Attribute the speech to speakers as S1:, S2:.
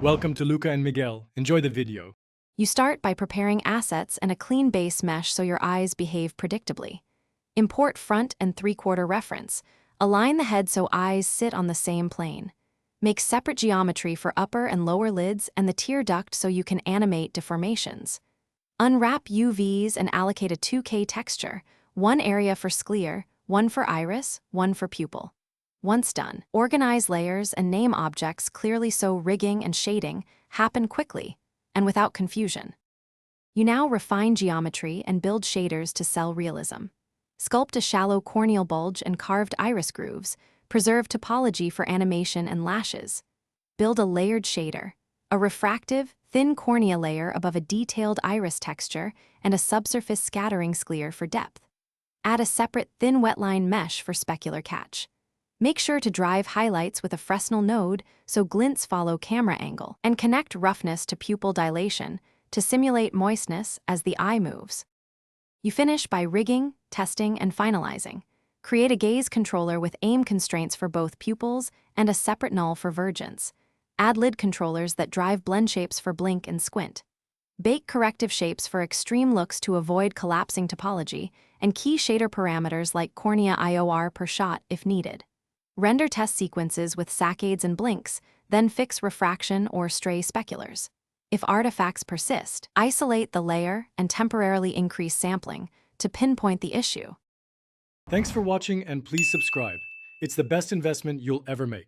S1: Welcome to Luca and Miguel. Enjoy the video.
S2: You start by preparing assets and a clean base mesh so your eyes behave predictably. Import front and three-quarter reference. Align the head so eyes sit on the same plane. Make separate geometry for upper and lower lids and the tear duct so you can animate deformations. Unwrap UVs and allocate a 2K texture, one area for sclere, one for iris, one for pupil. Once done, organize layers and name objects clearly so rigging and shading happen quickly and without confusion. You now refine geometry and build shaders to sell realism. Sculpt a shallow corneal bulge and carved iris grooves, preserve topology for animation and lashes. Build a layered shader, a refractive, thin cornea layer above a detailed iris texture and a subsurface scattering sclere for depth. Add a separate thin wetline mesh for specular catch. Make sure to drive highlights with a Fresnel node so glints follow camera angle, and connect roughness to pupil dilation to simulate moistness as the eye moves. You finish by rigging, testing, and finalizing. Create a gaze controller with aim constraints for both pupils and a separate null for vergence. Add lid controllers that drive blend shapes for blink and squint. Bake corrective shapes for extreme looks to avoid collapsing topology, and key shader parameters like cornea IOR per shot if needed. Render test sequences with saccades and blinks, then fix refraction or stray speculars. If artifacts persist, isolate the layer and temporarily increase sampling to pinpoint the issue.
S1: Thanks for watching and please subscribe. It's the best investment you'll ever make.